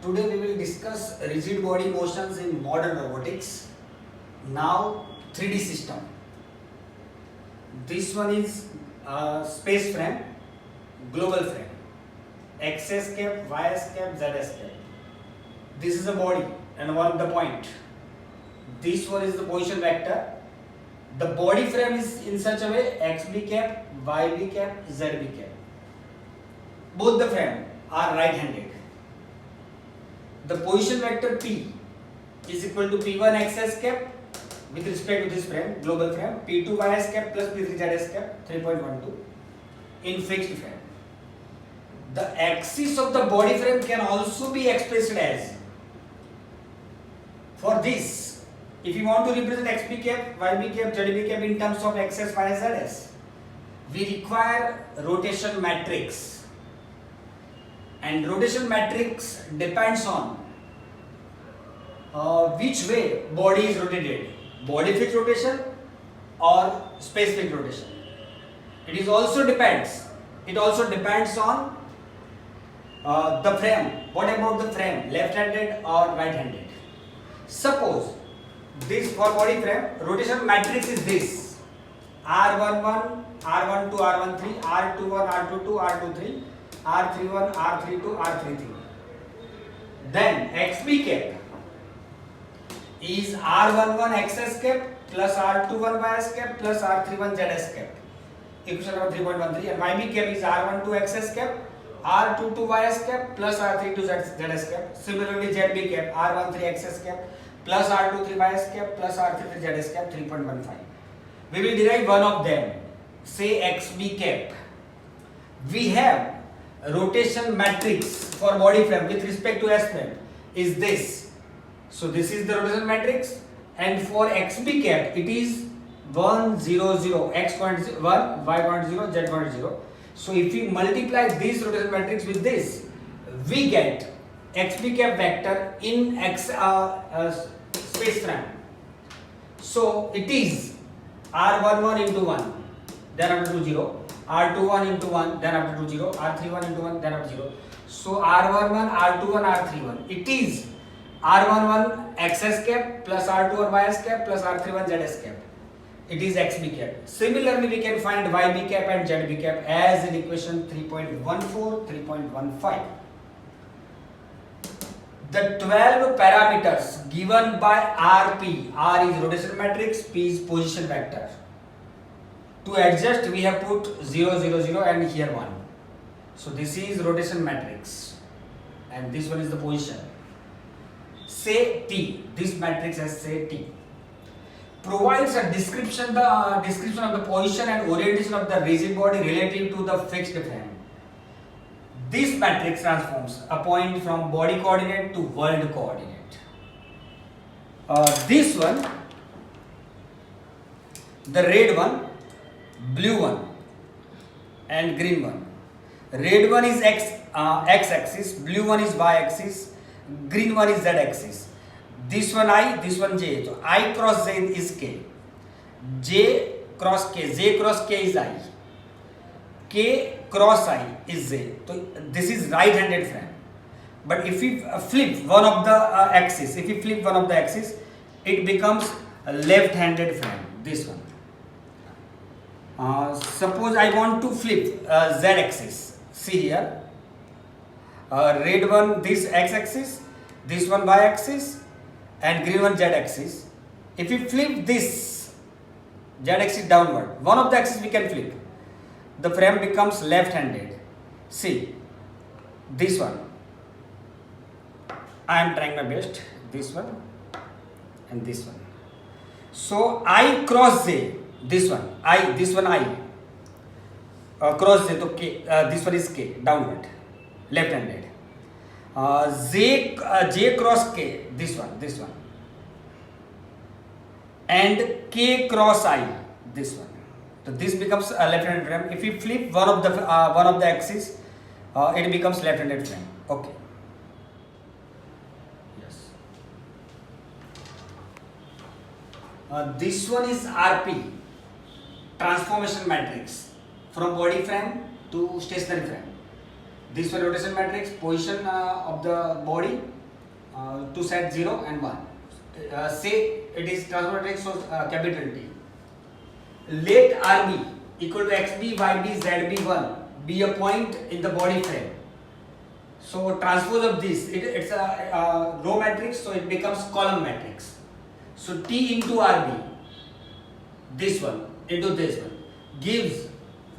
Today we will discuss rigid body motions in modern robotics. Now 3D system. This one is space frame, global frame, X escape, Y escape, Z escape. This is a body and one the point. This one is the position vector. The body frame is in such a way XB cap, YB cap, ZB cap. Both the frame are right-handed. The position vector P is equal to P1 X escape with respect to this frame, global frame, P2 Y escape plus P3 Z escape 3.12 in fixed frame. The axis of the body frame can also be expressed as, for this, if you want to represent XB cap, YB cap, ZB cap in terms of XS, YS, ZS, we require rotation matrix. And rotation matrix depends on which way body is rotated, body fixed rotation or space fixed rotation. It also depends on the frame. What about the frame, left-handed or right-handed? Suppose this for body frame, rotation matrix is this: R11, R12, R13, R21, R22, R23, R31, R32, R33. Then XB cap is R11 X escape plus R21 Y escape plus R31 Z escape, equation number 3.13, and YB cap is R12 X escape, R22 Y escape plus R32 Z escape. Similarly, ZB cap R13 X escape plus R23 Y escape plus R33 Z escape 3.15. We will derive one of them, say XB cap. We have rotation matrix for body frame with respect to S frame is this. So this is the rotation matrix, and for XB cap it is 1, 0, 0, x.1, y.0, z.0. So if we multiply this rotation matrix with this, we get XB cap vector in space frame. So it is R11 into 1, then after 2 0. R21 into 1, then after 2 0, R31 into 1, then after 0. So R11, R21, R31. It is R11 X escape plus R21 Y escape plus R31 Z escape. It is XB cap. Similarly, we can find YB cap and ZB cap as in equation 3.14, 3.15. The 12 parameters given by RP, R is rotation matrix, P is position vector. To adjust, we have put 0, 0, 0 and here 1. So this is rotation matrix and this one is the position. Say T, this matrix has say T. Provides a description of the position and orientation of the rigid body relative to the fixed frame. This matrix transforms a point from body coordinate to world coordinate. This one, the red one, blue one and green one. Red one is x axis, blue one is y axis, green one is z axis. This one I, this one j. So I cross z is k, j cross k, j cross k is I, k cross I is z. So this is right-handed frame. But if we flip one of the axis, it becomes a left-handed frame. This one. Suppose I want to flip z axis. See here, red one this x axis, this one y axis, and green one z axis. If we flip this z axis downward, one of the axis we can flip, the frame becomes left-handed. See this one. I am trying my best. This one and this one. So I cross z. This one I cross z, so k, this one is k, downward, left-handed. J cross k, this one, and k cross I, this one. So this becomes a left-handed frame. If we flip one of the axis, it becomes left-handed frame. Okay. Yes. This one is RP, transformation matrix from body frame to stationary frame. This one rotation matrix, position of the body to set 0 and 1. Say it is transfer matrix, so capital T. Let RB equal to XB, YB, ZB1 be a point in the body frame. So transpose of this, it's a row matrix, so it becomes column matrix. So T into RB, this one into this one, gives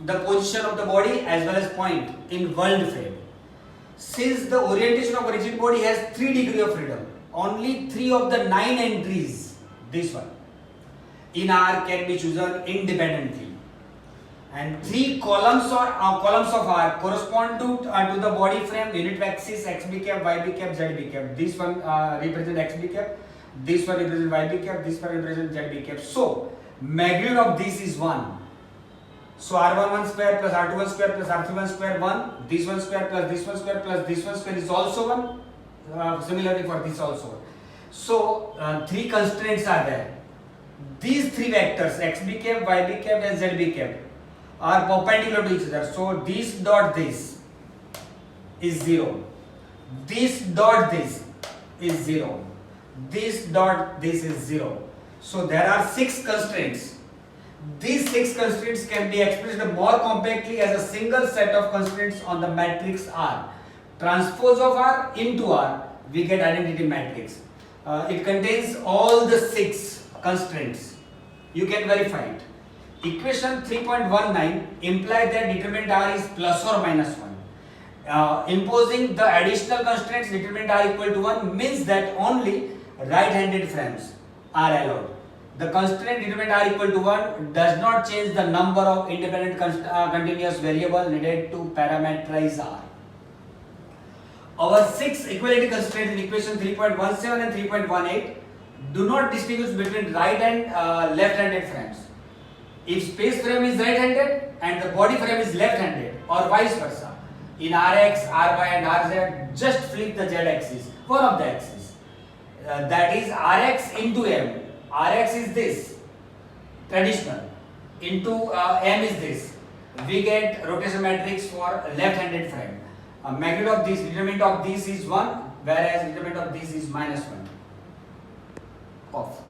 the position of the body as well as point in world frame. Since the orientation of a rigid body has 3 degrees of freedom, only 3 of the 9 entries, this one, in R can be chosen independently. And 3 columns of R correspond to the body frame unit axis XB cap, YB cap, ZB cap. This one represents XB cap, this one represents YB cap, this one represents ZB cap. So magnitude of this is 1. So R11 square plus R21 square plus R31 square 1. This one square plus this one square plus this one square is also 1. Similarly for this also. So 3 constraints are there. These 3 vectors XB cap, YB cap and ZB cap are perpendicular to each other. So this dot this is 0. This dot this is 0. This dot this is 0. So there are 6 constraints. These 6 constraints can be expressed more compactly as a single set of constraints on the matrix R. Transpose of R into R, we get identity matrix. It contains all the 6 constraints. You can verify it. Equation 3.19 implies that determinant R is plus or minus 1. Imposing the additional constraints determinant R equal to 1 means that only right-handed frames are allowed. The constraint determinant R equal to 1 does not change the number of independent continuous variables needed to parameterize R. Our 6 equality constraints in equation 3.17 and 3.18 do not distinguish between right and left-handed frames. If space frame is right-handed and the body frame is left-handed, or vice versa, in Rx, Ry and Rz, just flip the z-axis, one of the axes. That is Rx into M. Rx is this, traditional, into M is this. We get rotation matrix for left-handed frame. Magnitude of this, determinant of this is 1, whereas determinant of this is -1. Off.